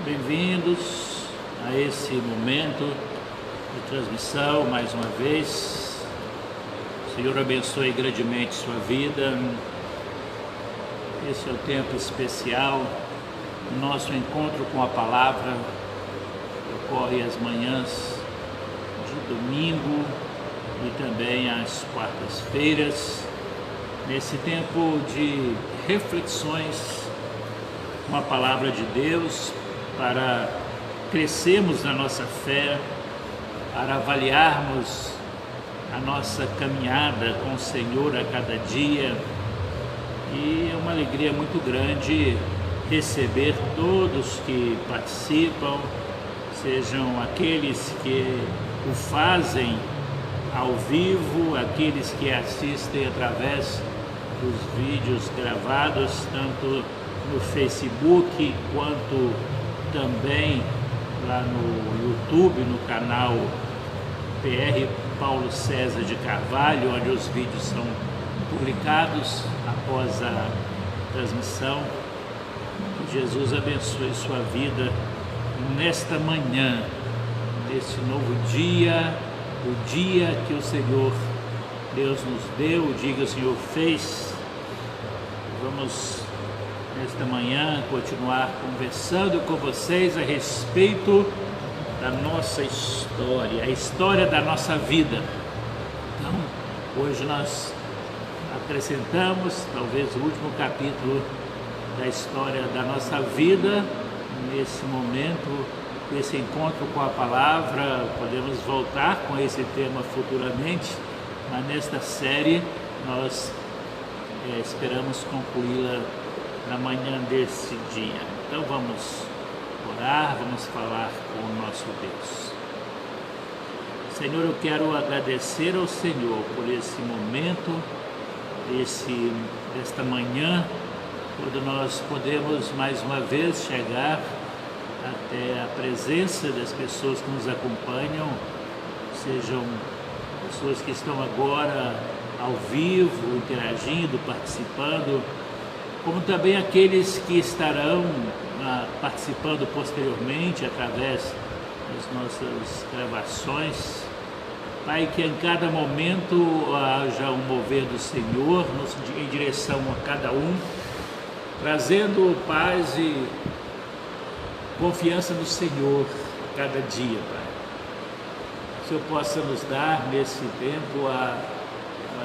Bem-vindos a esse momento de transmissão mais uma vez. O Senhor abençoe grandemente sua vida. Esse é o tempo especial, o nosso encontro com a palavra, que ocorre às manhãs de domingo e também às quartas-feiras, nesse tempo de reflexões com a palavra de Deus, para crescermos na nossa fé, para avaliarmos a nossa caminhada com o Senhor a cada dia. E é uma alegria muito grande receber todos que participam, sejam aqueles que o fazem ao vivo, aqueles que assistem através dos vídeos gravados, tanto no Facebook quanto também lá no YouTube, no canal PR Paulo César de Carvalho, onde os vídeos são publicados após a transmissão. Que Jesus abençoe sua vida nesta manhã, neste novo dia, o dia que o Senhor Deus nos deu, o dia que o Senhor fez. Vamos nesta manhã continuar conversando com vocês a respeito da nossa história, a história da nossa vida. Então, hoje nós acrescentamos talvez o último capítulo da história da nossa vida. Nesse momento, esse encontro com a palavra, podemos voltar com esse tema futuramente, mas nesta série nós esperamos concluí-la na manhã desse dia. Então vamos orar, vamos falar com o nosso Deus. Senhor, eu quero agradecer ao Senhor por esse momento, desta manhã, quando nós podemos mais uma vez chegar até a presença das pessoas que nos acompanham, sejam pessoas que estão agora ao vivo, interagindo, participando, como também aqueles que estarão participando posteriormente através das nossas gravações. Pai, que em cada momento haja um mover do Senhor em direção a cada um, trazendo paz e confiança no Senhor cada dia, Pai. Que o Senhor possa nos dar nesse tempo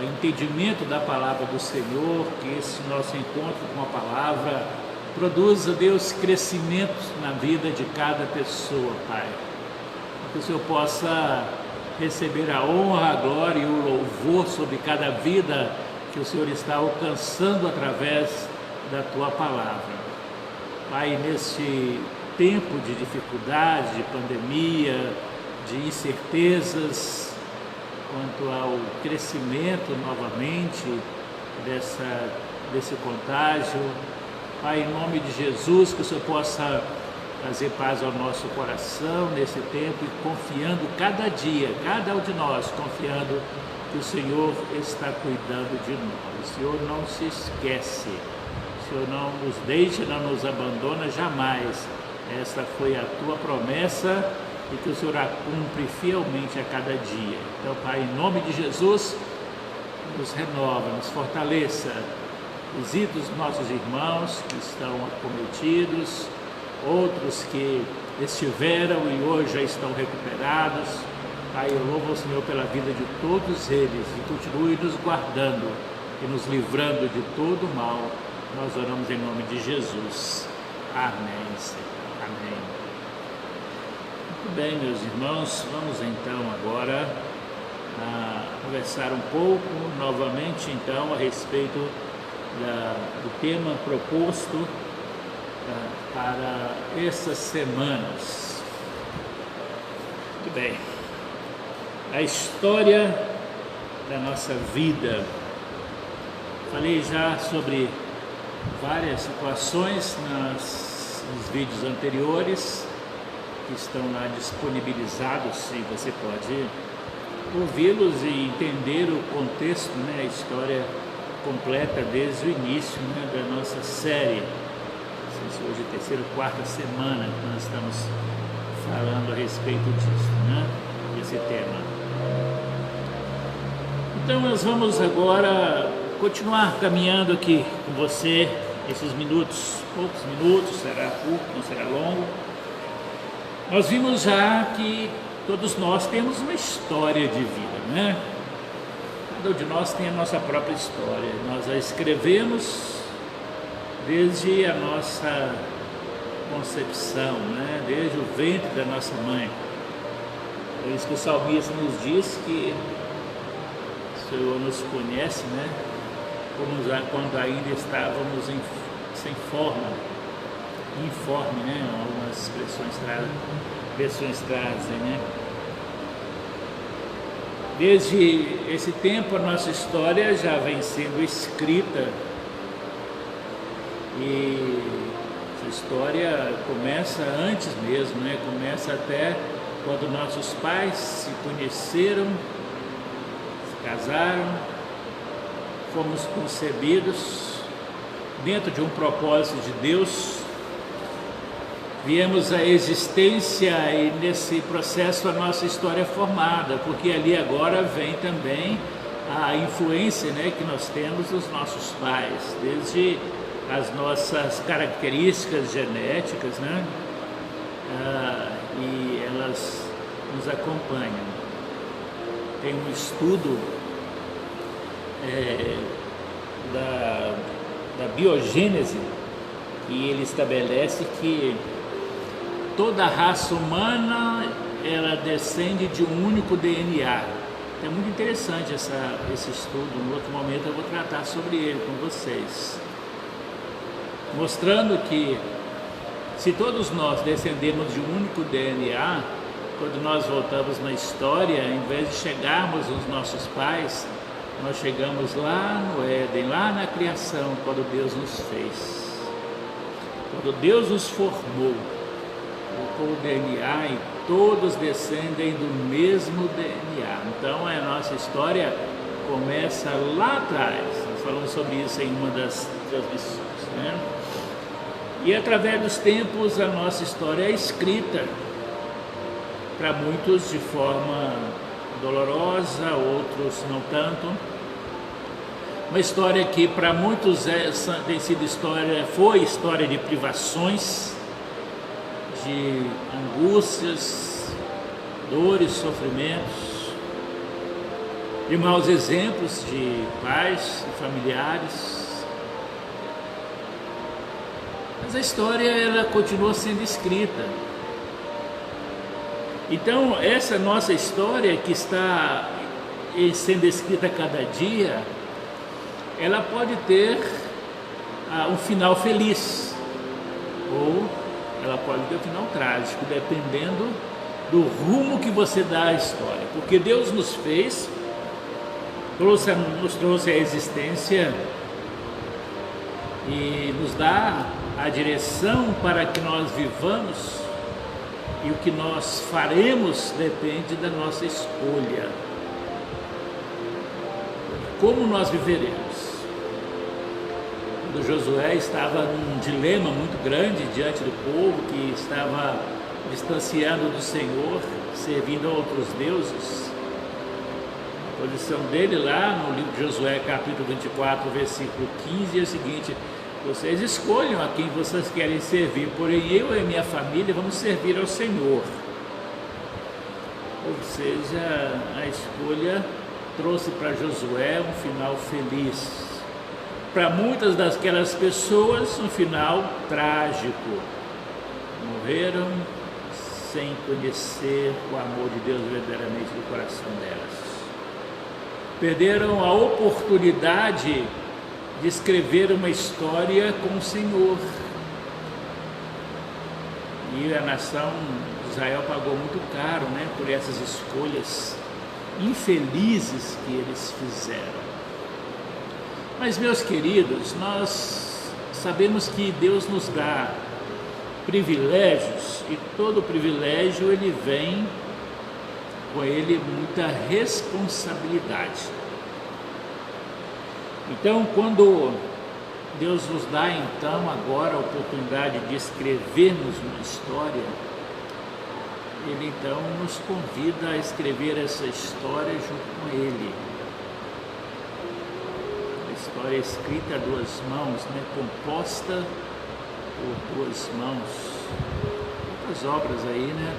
entendimento da palavra do Senhor, que esse nosso encontro com a palavra produza, Deus, crescimento na vida de cada pessoa, Pai. Que o Senhor possa receber a honra, a glória e o louvor sobre cada vida que o Senhor está alcançando através da Tua palavra. Pai, neste tempo de dificuldade, de pandemia, de incertezas, quanto ao crescimento novamente desse contágio, Pai, em nome de Jesus, que o Senhor possa trazer paz ao nosso coração nesse tempo e confiando cada dia, cada um de nós, confiando que o Senhor está cuidando de nós. O Senhor não se esquece, o Senhor não nos deixa, não nos abandona jamais. Esta foi a Tua promessa e que o Senhor a cumpre fielmente a cada dia. Então, Pai, em nome de Jesus, nos renova, nos fortaleça. Visita os nossos irmãos que estão acometidos, outros que estiveram e hoje já estão recuperados. Pai, eu louvo ao Senhor pela vida de todos eles e continue nos guardando e nos livrando de todo mal. Nós oramos em nome de Jesus. Amém, Senhor. Amém. Muito bem, meus irmãos, vamos então agora conversar um pouco novamente então a respeito do tema proposto para essas semanas. Muito bem. A história da nossa vida. Falei já sobre várias situações nos vídeos anteriores, que estão lá disponibilizados, e você pode ouvi-los e entender o contexto, a história completa desde o início da nossa série. Não sei se hoje é a terceira ou quarta semana que nós falando a respeito disso, né? Esse tema. Então nós vamos agora continuar caminhando aqui com você esses minutos, poucos minutos, será curto, não será longo. Nós vimos já que todos nós temos uma história de vida, né? Cada um de nós tem a nossa própria história. Nós a escrevemos desde a nossa concepção, né? Desde o ventre da nossa mãe. Por isso que o salmista nos diz que o Senhor nos conhece, né? Como quando ainda estávamos sem forma, informe, né? Algumas versões trazem, né? Desde esse tempo a nossa história já vem sendo escrita e essa história começa antes mesmo, né? Começa até quando nossos pais se conheceram, se casaram, fomos concebidos dentro de um propósito de Deus, viemos à existência e nesse processo a nossa história é formada, porque ali agora vem também a influência, né, que nós temos dos nossos pais, desde as nossas características genéticas, né, e elas nos acompanham. Tem um estudo da biogênese e ele estabelece que toda a raça humana ela descende de um único DNA. É muito interessante esse estudo. Em outro momento eu vou tratar sobre ele com vocês, mostrando que se todos nós descendemos de um único DNA, quando nós voltamos na história, em vez de chegarmos aos nossos pais, nós chegamos lá no Éden, lá na criação, quando Deus nos fez. Quando Deus nos formou, colocou o DNA e todos descendem do mesmo DNA. Então a nossa história começa lá atrás. Nós falamos sobre isso em uma das transmissões, né? E através dos tempos a nossa história é escrita, para muitos de forma dolorosa, outros não tanto. Uma história que para muitos tem sido foi história de privações, de angústias, dores, sofrimentos, de maus exemplos de pais e familiares. Mas a história ela continua sendo escrita. Então essa nossa história que está sendo escrita a cada dia, ela pode ter um final feliz ou ela pode ter um final trágico, dependendo do rumo que você dá à história. Porque Deus nos fez, nos trouxe a existência e nos dá a direção para que nós vivamos, e o que nós faremos depende da nossa escolha. Como nós viveremos? Quando Josué estava num dilema muito grande diante do povo que estava distanciando do Senhor, servindo a outros deuses, a posição dele lá no livro de Josué, capítulo 24, versículo 15, é o seguinte: vocês escolham a quem vocês querem servir, porém eu e minha família vamos servir ao Senhor. Ou seja, a escolha trouxe para Josué um final feliz. Para muitas daquelas pessoas, um final trágico. Morreram sem conhecer o amor de Deus verdadeiramente no coração delas. Perderam a oportunidade de escrever uma história com o Senhor. E a nação de Israel pagou muito caro, né, por essas escolhas infelizes que eles fizeram. Mas, meus queridos, nós sabemos que Deus nos dá privilégios e todo privilégio ele vem com ele muita responsabilidade. Então, quando Deus nos dá então agora a oportunidade de escrevermos uma história, Ele então nos convida a escrever essa história junto com Ele. Uma história escrita a duas mãos, né? Composta por duas mãos. Outras obras aí, né?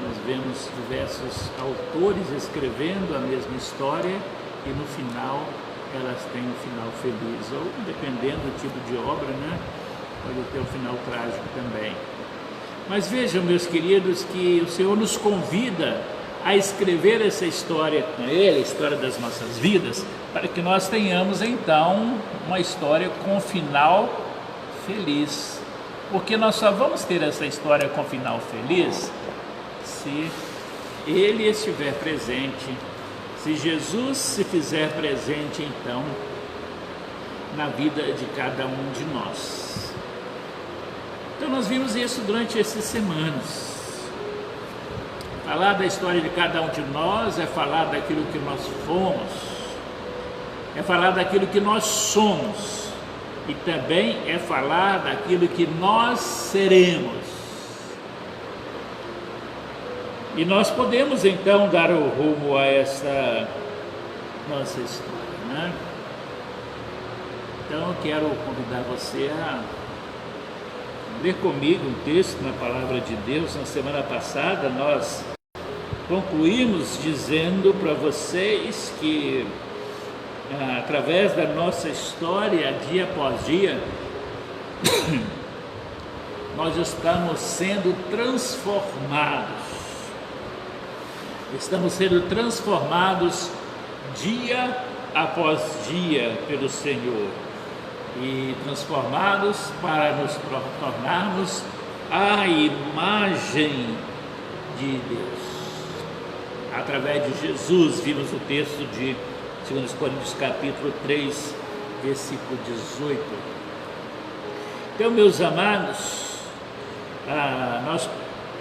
Nós vemos diversos autores escrevendo a mesma história e no final elas têm um final feliz, ou dependendo do tipo de obra, né? Pode ter um final trágico também. Mas vejam, meus queridos, que o Senhor nos convida a escrever essa história com Ele, a história das nossas vidas, para que nós tenhamos então uma história com final feliz. Porque nós só vamos ter essa história com final feliz se Ele estiver presente, se Jesus se fizer presente então na vida de cada um de nós. Então nós vimos isso durante essas semanas. Falar da história de cada um de nós é falar daquilo que nós fomos, é falar daquilo que nós somos e também é falar daquilo que nós seremos. E nós podemos então dar o rumo a essa nossa história, né? Então eu quero convidar você a ler comigo um texto na Palavra de Deus. Na semana passada nós concluímos dizendo para vocês que através da nossa história, dia após dia, nós estamos sendo transformados. Estamos sendo transformados dia após dia pelo Senhor e transformados para nos tornarmos a imagem de Deus. Através de Jesus, vimos o texto de 2 Coríntios capítulo 3, versículo 18. Então, meus amados, nós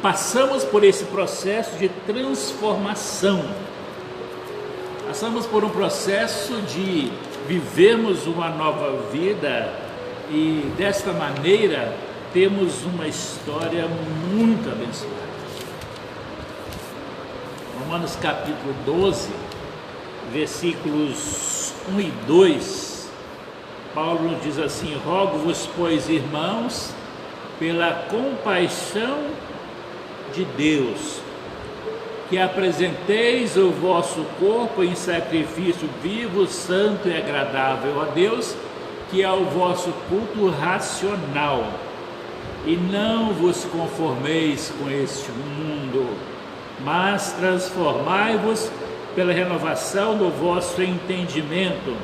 passamos por esse processo de transformação. Passamos por um processo de vivermos uma nova vida e desta maneira temos uma história muito abençoada. Romanos capítulo 12, versículos 1 e 2, Paulo diz assim: rogo-vos, pois, irmãos, pela compaixão de Deus, que apresenteis o vosso corpo em sacrifício vivo, santo e agradável a Deus, que é o vosso culto racional, e não vos conformeis com este mundo, mas transformai-vos pela renovação do vosso entendimento,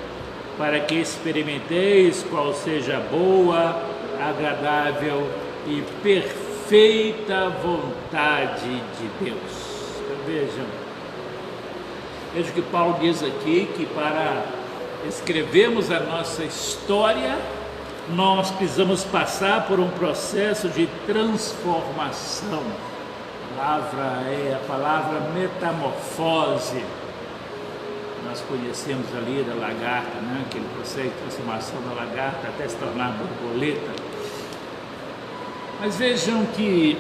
para que experimenteis qual seja a boa, agradável e perfeita vontade de Deus. Então, vejam que Paulo diz aqui que para escrevermos a nossa história, nós precisamos passar por um processo de transformação. A palavra é a palavra metamorfose. Nós conhecemos ali da lagarta, né? Aquele processo de transformação da lagarta até se tornar borboleta. Mas vejam que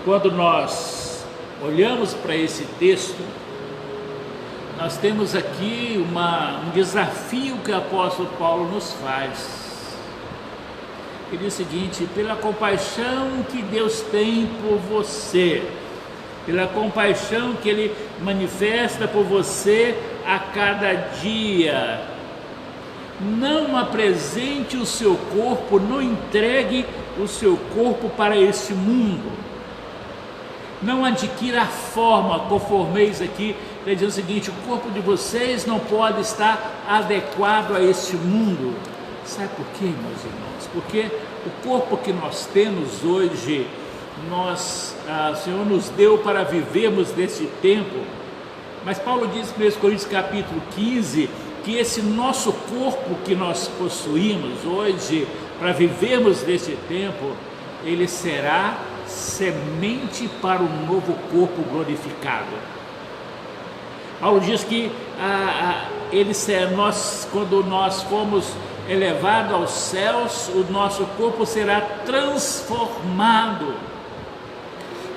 quando nós olhamos para esse texto, nós temos aqui um desafio que o apóstolo Paulo nos faz. Ele diz o seguinte: pela compaixão que Deus tem por você, pela compaixão que Ele manifesta por você a cada dia, não apresente o seu corpo, não entregue o seu corpo para este mundo, não adquira a forma, conformeis aqui, ele diz o seguinte: o corpo de vocês não pode estar adequado a este mundo. Sabe por quê, meus irmãos? Porque o corpo que nós temos hoje, o Senhor nos deu para vivermos nesse tempo, mas Paulo diz em 1 Coríntios capítulo 15, que esse nosso corpo que nós possuímos hoje, para vivermos nesse tempo, ele será semente para um novo corpo glorificado. Paulo diz que quando nós formos elevados aos céus, o nosso corpo será transformado.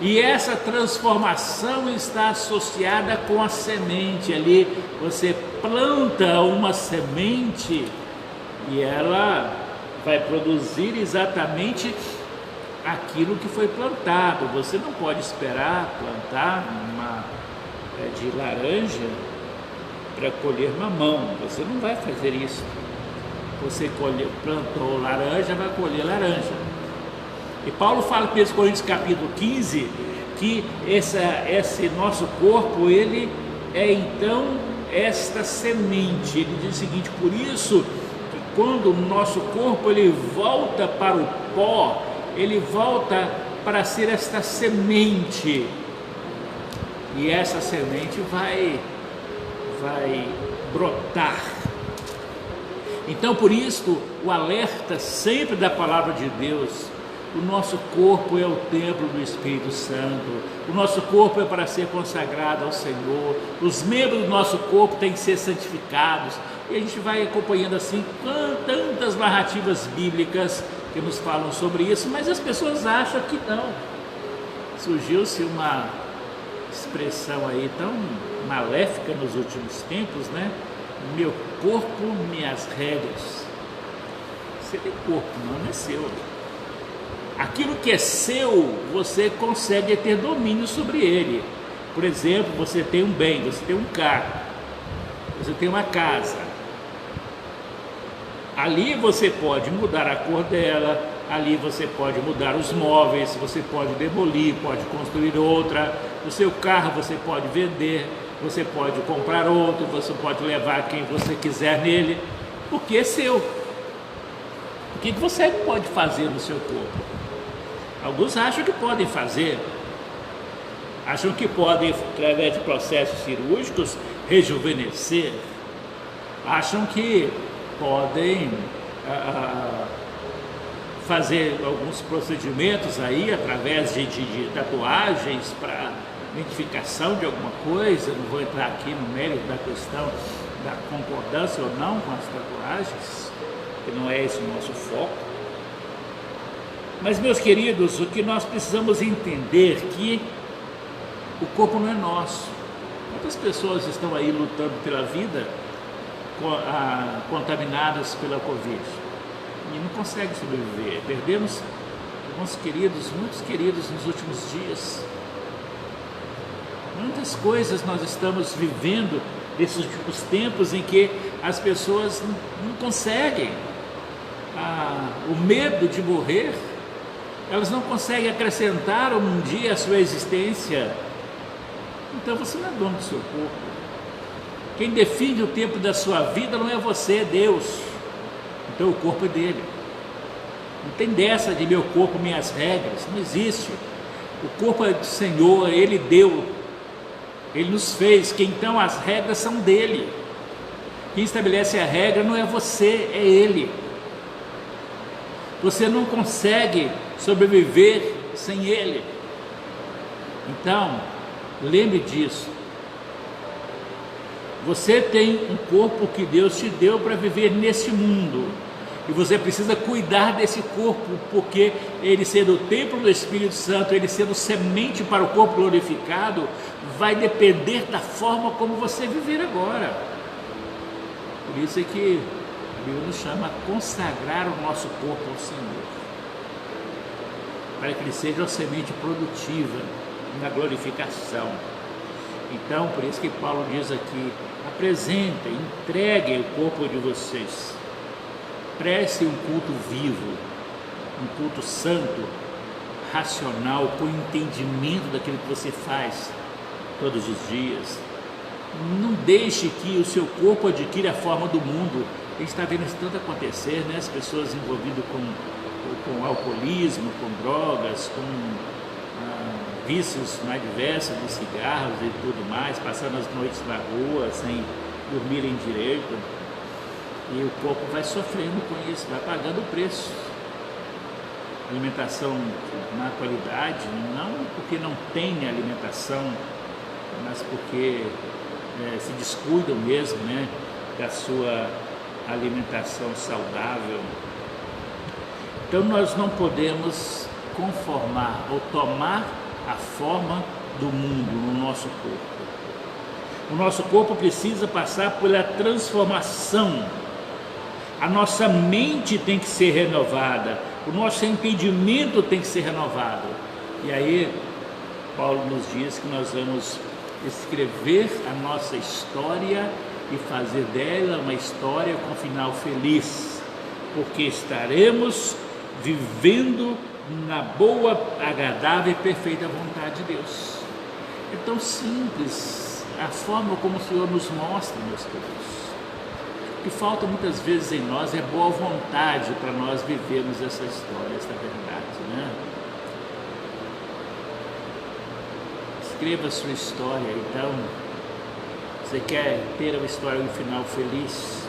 E essa transformação está associada com a semente. Ali você planta uma semente e ela vai produzir exatamente aquilo que foi plantado. Você não pode esperar plantar uma pé de laranja para colher mamão. Você não vai fazer isso. Você plantou laranja, vai colher laranja. E Paulo fala em 1 Coríntios capítulo 15 que esse nosso corpo, ele é então esta semente. Ele diz o seguinte: por isso que quando o nosso corpo ele volta para o pó, ele volta para ser esta semente, e essa semente vai brotar. Então, por isso, o alerta sempre da palavra de Deus: o nosso corpo é o templo do Espírito Santo, o nosso corpo é para ser consagrado ao Senhor, os membros do nosso corpo têm que ser santificados, e a gente vai acompanhando assim tantas narrativas bíblicas que nos falam sobre isso, mas as pessoas acham que não. Surgiu-se uma expressão aí tão maléfica nos últimos tempos, né? Meu corpo, minhas regras. Você tem corpo, não é seu. Aquilo que é seu, você consegue ter domínio sobre ele. Por exemplo, você tem um bem, você tem um carro, você tem uma casa. Ali você pode mudar a cor dela, ali você pode mudar os móveis, você pode demolir, pode construir outra. O seu carro você pode vender, você pode comprar outro, você pode levar quem você quiser nele, porque é seu. O que você pode fazer no seu corpo? Alguns acham que podem fazer, acham que podem, através de processos cirúrgicos, rejuvenescer, acham que podem fazer alguns procedimentos aí, através de tatuagens para identificação de alguma coisa. Não vou entrar aqui no mérito da questão da concordância ou não com as tatuagens, que não é esse o nosso foco. Mas, meus queridos, o que nós precisamos entender é que o corpo não é nosso. Quantas pessoas estão aí lutando pela vida contaminadas pela Covid e não conseguem sobreviver? Perdemos alguns queridos, muitos queridos nos últimos dias. Muitas coisas nós estamos vivendo nesses últimos tempos em que as pessoas não conseguem. O medo de morrer, elas não conseguem acrescentar um dia à sua existência. Então você não é dono do seu corpo. Quem define o tempo da sua vida não é você, é Deus. Então o corpo é dele. Não tem dessa de meu corpo, minhas regras. Não existe. O corpo é do Senhor, Ele deu, Ele nos fez, que então as regras são dele. Quem estabelece a regra não é você, é Ele. Você não consegue sobreviver sem Ele. Então, lembre disso. Você tem um corpo que Deus te deu para viver nesse mundo. E você precisa cuidar desse corpo, porque ele sendo o templo do Espírito Santo, ele sendo semente para o corpo glorificado, vai depender da forma como você viver agora. Por isso é que a Bíblia nos chama a consagrar o nosso corpo ao Senhor, para que ele seja uma semente produtiva na glorificação. Então, por isso que Paulo diz aqui: apresentem, entreguem o corpo de vocês, preste um culto vivo, um culto santo, racional, com entendimento daquilo que você faz todos os dias. Não deixe que o seu corpo adquira a forma do mundo. A gente está vendo isso tanto acontecer, né? As pessoas envolvidas com alcoolismo, com drogas, com vícios mais diversos, de cigarros e tudo mais, passando as noites na rua sem dormirem direito. E o corpo vai sofrendo com isso, vai pagando o preço. Alimentação de má qualidade, não porque não tem alimentação, mas porque se descuidam mesmo, né, da sua alimentação saudável. Então nós não podemos conformar ou tomar a forma do mundo no nosso corpo. O nosso corpo precisa passar pela transformação. A nossa mente tem que ser renovada, o nosso entendimento tem que ser renovado. E aí, Paulo nos diz que nós vamos escrever a nossa história e fazer dela uma história com final feliz, porque estaremos vivendo na boa, agradável e perfeita vontade de Deus. É tão simples a forma como o Senhor nos mostra, meus queridos. O que falta muitas vezes em nós é boa vontade para nós vivermos essa história, essa verdade, né? Escreva a sua história, então. Você quer ter uma história, um final feliz?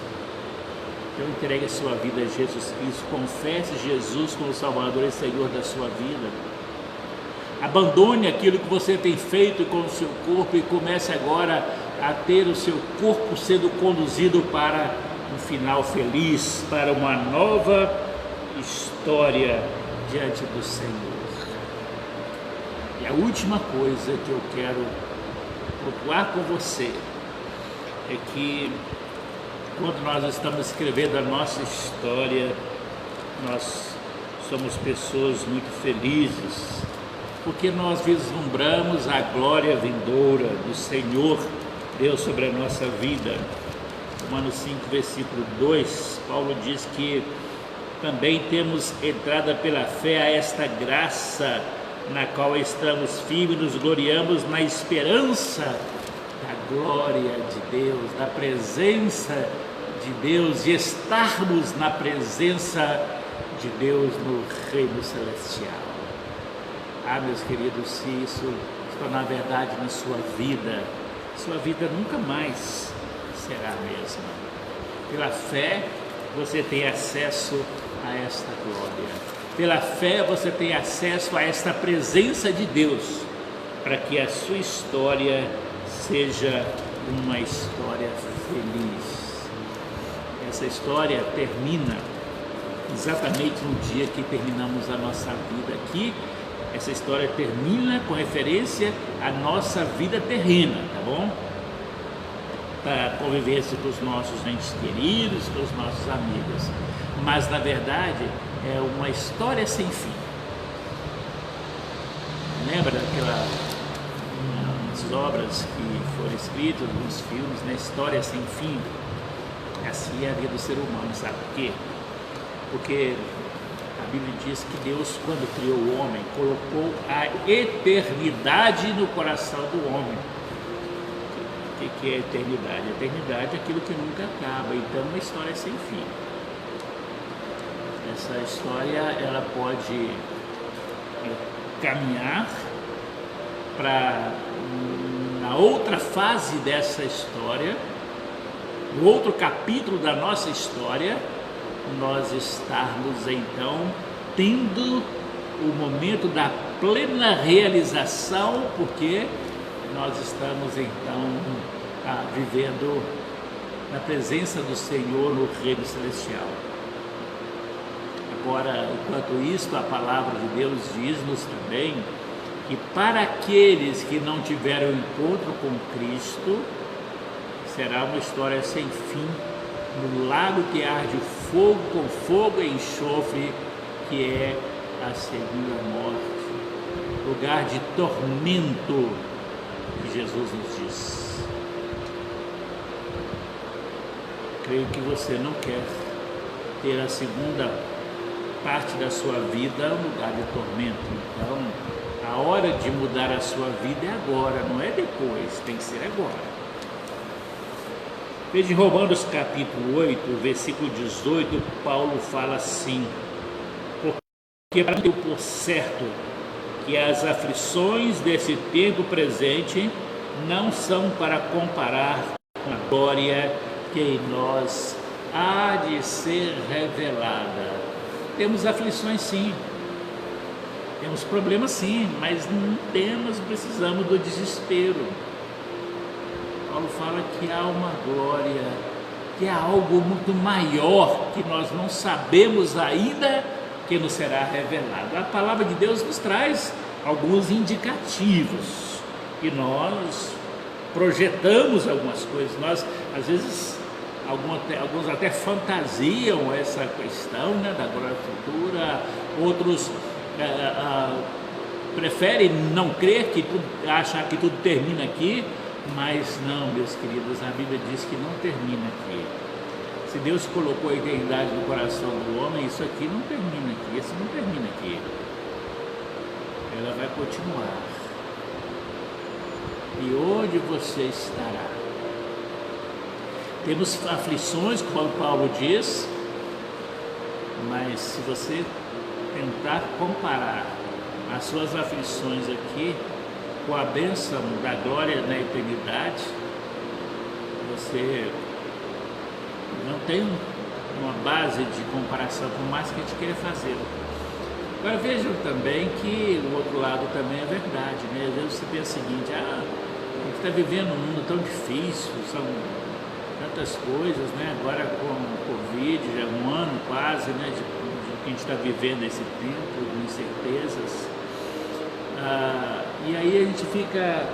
Então entregue a sua vida a Jesus Cristo, confesse Jesus como Salvador e Senhor da sua vida. Abandone aquilo que você tem feito com o seu corpo e comece agora a ter o seu corpo sendo conduzido para um final feliz, para uma nova história diante do Senhor. E a última coisa que eu quero pontuar com você é que quando nós estamos escrevendo a nossa história, nós somos pessoas muito felizes, porque nós vislumbramos a glória vindoura do Senhor Deus sobre a nossa vida. Romanos 5, versículo 2, Paulo diz que também temos entrada pela fé a esta graça, na qual estamos firmes e nos gloriamos na esperança da glória de Deus, da presença de Deus, de estarmos na presença de Deus no reino celestial. Ah, meus queridos, se isso se tornar verdade na sua vida nunca mais será a mesma. Pela fé, você tem acesso a esta glória. Pela fé, você tem acesso a esta presença de Deus, para que a sua história seja uma história feliz. Essa história termina exatamente no dia que terminamos a nossa vida aqui. Essa história termina com referência à nossa vida terrena, tá bom? Para convivência com os nossos entes queridos, com os nossos amigos. Mas, na verdade, é uma história sem fim. Lembra daquelas obras que foram escritas, nos filmes, né? História sem fim? Assim é a vida do ser humano, sabe por quê? Porque a Bíblia diz que Deus, quando criou o homem, colocou a eternidade no coração do homem. O que é eternidade? Eternidade é aquilo que nunca acaba, então uma história sem fim. Essa história, ela pode caminhar para, na outra fase dessa história, no outro capítulo da nossa história, nós estarmos então tendo o momento da plena realização, porque nós estamos então vivendo na presença do Senhor no reino celestial. Agora, enquanto isso, a palavra de Deus diz-nos também que para aqueles que não tiveram encontro com Cristo, será uma história sem fim, no lago que arde fogo com fogo e enxofre, que é a segunda morte, lugar de tormento, que Jesus nos diz. Creio que você não quer ter a segunda parte da sua vida um lugar de tormento. Então, a hora de mudar a sua vida é agora, não é depois, tem que ser agora. Veja em Romanos capítulo 8, versículo 18, Paulo fala assim: porque para mim por certo que as aflições desse tempo presente não são para comparar com a glória que em nós há de ser revelada. Temos aflições sim, temos problemas sim, mas não precisamos do desespero. Paulo fala que há uma glória, que há algo muito maior que nós não sabemos ainda, que nos será revelado. A palavra de Deus nos traz alguns indicativos e nós projetamos algumas coisas. Nós, às vezes, alguns até fantasiam essa questão, né, da glória futura, outros preferem não crer, achar que tudo termina aqui, mas não, meus queridos, a Bíblia diz que não termina aqui. Se Deus colocou a eternidade no coração do homem, isso aqui não termina aqui, isso não termina aqui. Ela vai continuar. E onde você estará? Temos aflições, como Paulo diz, mas se você tentar comparar as suas aflições aqui com a bênção da glória na eternidade, você não tem uma base de comparação, por mais que a gente queira fazer. Agora vejam também que o outro lado também é verdade, né? Às vezes você pensa o seguinte, a gente está vivendo um mundo tão difícil, são tantas coisas, né? Agora com o Covid, já um ano quase, né? De que a gente está vivendo esse tempo de incertezas. E aí a gente fica,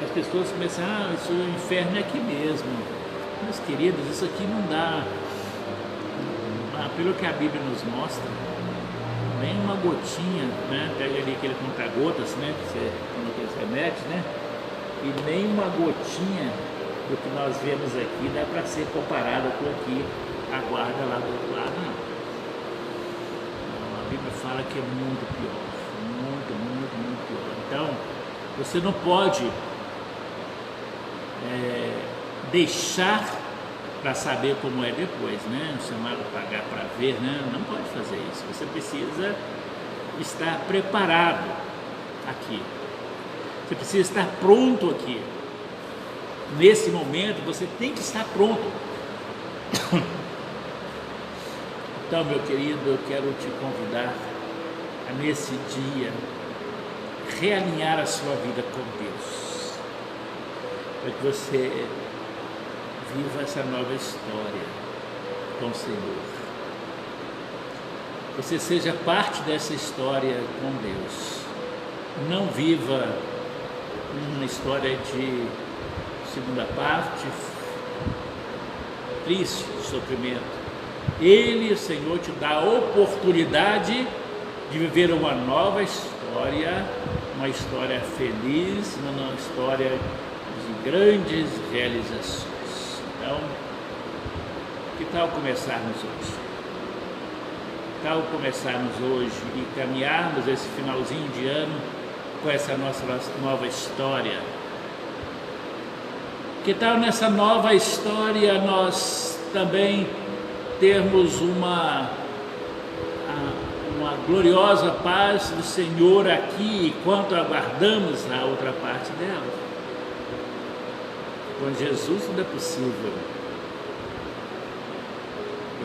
as pessoas começam, isso, o inferno é aqui mesmo. Meus queridos, isso aqui não dá, pelo que a Bíblia nos mostra, nem uma gotinha, né? Pega ali aquele conta-gotas, né? Que você toma aqueles remédios, né? E nem uma gotinha do que nós vemos aqui dá para ser comparada com o que aguarda lá do outro lado, não. A Bíblia fala que é muito pior, muito pior. Então, você não pode deixar para saber como é depois, né? O chamado pagar para ver, né? Não pode fazer isso. Você precisa estar preparado aqui. Você precisa estar pronto aqui. Nesse momento, você tem que estar pronto. Então, meu querido, eu quero te convidar a, nesse dia, realinhar a sua vida com Deus, para que você viva essa nova história com o Senhor. Você seja parte dessa história com Deus. Não viva uma história de segunda parte, triste, de sofrimento. Ele, o Senhor, te dá a oportunidade de viver uma nova história, uma história feliz, uma história de grandes realizações. Então, que tal começarmos hoje? Que tal começarmos hoje e caminharmos esse finalzinho de ano com essa nossa nova história? Que tal nessa nova história nós também termos uma gloriosa paz do Senhor aqui, enquanto aguardamos a outra parte dela? Com Jesus tudo é possível.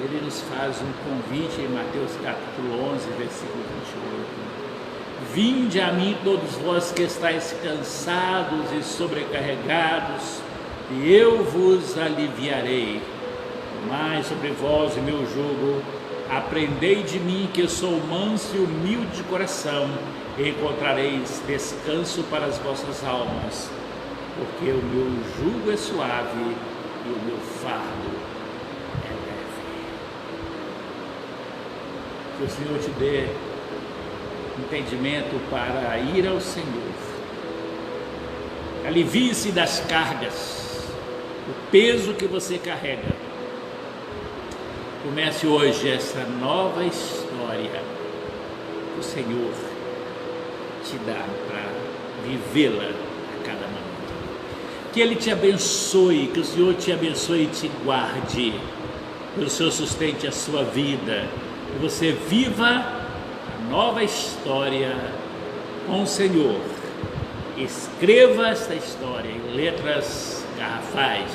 Ele nos faz um convite em Mateus capítulo 11, versículo 28. Vinde a mim todos vós que estáis cansados e sobrecarregados, e eu vos aliviarei. Tomai sobre vós o meu jugo, aprendei de mim que eu sou manso e humilde de coração, e encontrareis descanso para as vossas almas, porque o meu jugo é suave e o meu fardo é leve. Que o Senhor te dê entendimento para ir ao Senhor. Alivie-se das cargas, o peso que você carrega. Comece hoje essa nova história que o Senhor te dá para vivê-la a cada momento. Que Ele te abençoe, que o Senhor te abençoe e te guarde, que o Senhor sustente a sua vida, que você viva a nova história com o Senhor. Escreva esta história em letras garrafais,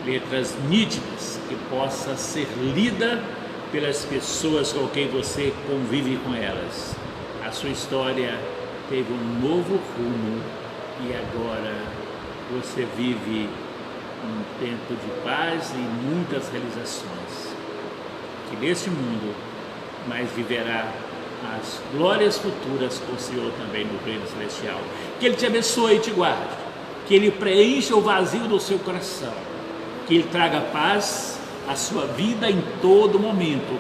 letras nítidas, que possa ser lida pelas pessoas com quem você convive com elas. A sua história teve um novo rumo e agora você vive um tempo de paz e muitas realizações. Que neste mundo, mas viverá as glórias futuras com o Senhor também no reino celestial. Que Ele te abençoe e te guarde, que Ele preencha o vazio do seu coração, que Ele traga paz à sua vida em todo momento,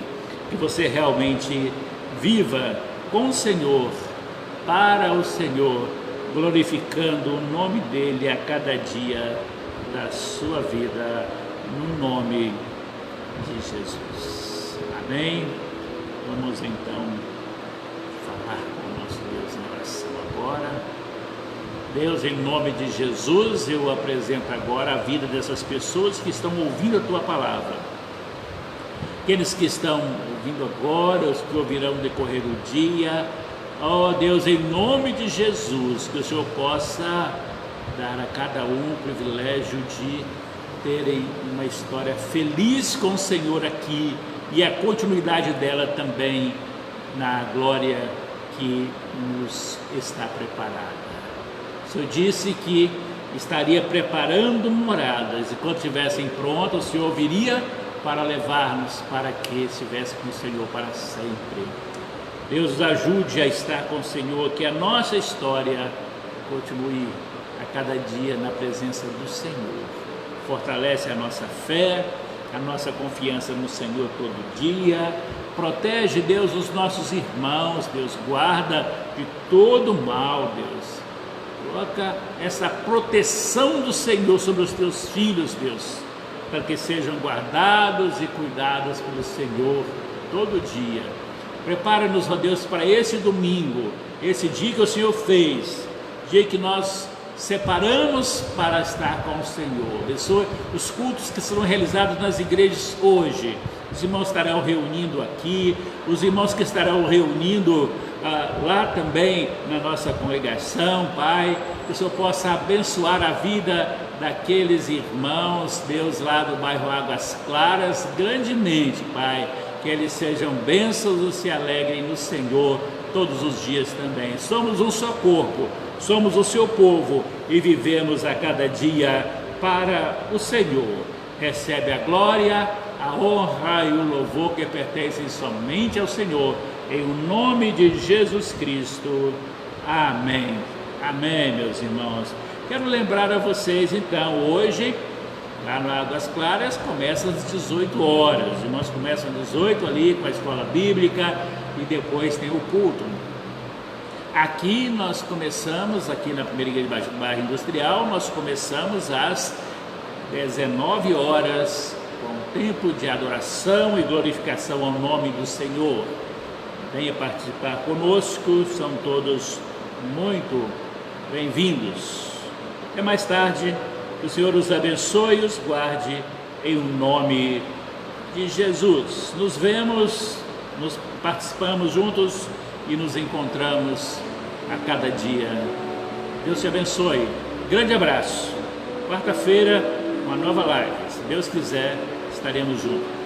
que você realmente viva com o Senhor, para o Senhor, glorificando o nome dEle a cada dia da sua vida, no nome de Jesus. Amém? Vamos então falar com o nosso Deus em oração agora. Deus, em nome de Jesus, eu apresento agora a vida dessas pessoas que estão ouvindo a Tua palavra. Aqueles que estão ouvindo agora, os que ouvirão no decorrer do dia. Ó Deus, em nome de Jesus, que o Senhor possa dar a cada um o privilégio de terem uma história feliz com o Senhor aqui e a continuidade dela também na glória que nos está preparada. O Senhor disse que estaria preparando moradas e quando estivessem prontas, o Senhor viria para levar-nos para que estivesse com o Senhor para sempre. Deus nos ajude a estar com o Senhor, que a nossa história continue a cada dia na presença do Senhor. Fortalece a nossa fé, a nossa confiança no Senhor todo dia. Protege, Deus, os nossos irmãos, Deus, guarda de todo mal, Deus. Coloca essa proteção do Senhor sobre os teus filhos, Deus, para que sejam guardados e cuidados pelo Senhor todo dia. Prepara-nos, ó Deus, para esse domingo, esse dia que o Senhor fez, dia que nós separamos para estar com o Senhor. Abençoe os cultos que serão realizados nas igrejas hoje. Os irmãos estarão reunindo aqui, os irmãos que estarão reunindo lá também na nossa congregação, Pai, que o Senhor possa abençoar a vida daqueles irmãos, Deus, lá do bairro Águas Claras, grandemente, Pai, que eles sejam bênçãos e se alegrem no Senhor todos os dias também. Somos um só corpo, somos o seu povo e vivemos a cada dia para o Senhor. Recebe a glória, a honra e o louvor que pertencem somente ao Senhor, em nome de Jesus Cristo. Amém. Amém, meus irmãos. Quero lembrar a vocês, então, hoje, lá no Águas Claras, começa às 18 horas. Os irmãos começam às 18 ali com a escola bíblica e depois tem o culto. Aqui nós começamos, aqui na primeira igreja do bairro Industrial, nós começamos às 19 horas, com tempo de adoração e glorificação ao nome do Senhor. Venha participar conosco, são todos muito bem-vindos. Até mais tarde, que o Senhor os abençoe e os guarde em nome de Jesus. Nos vemos, nos participamos juntos e nos encontramos a cada dia. Deus te abençoe. Grande abraço. Quarta-feira, uma nova live. Se Deus quiser, estaremos juntos.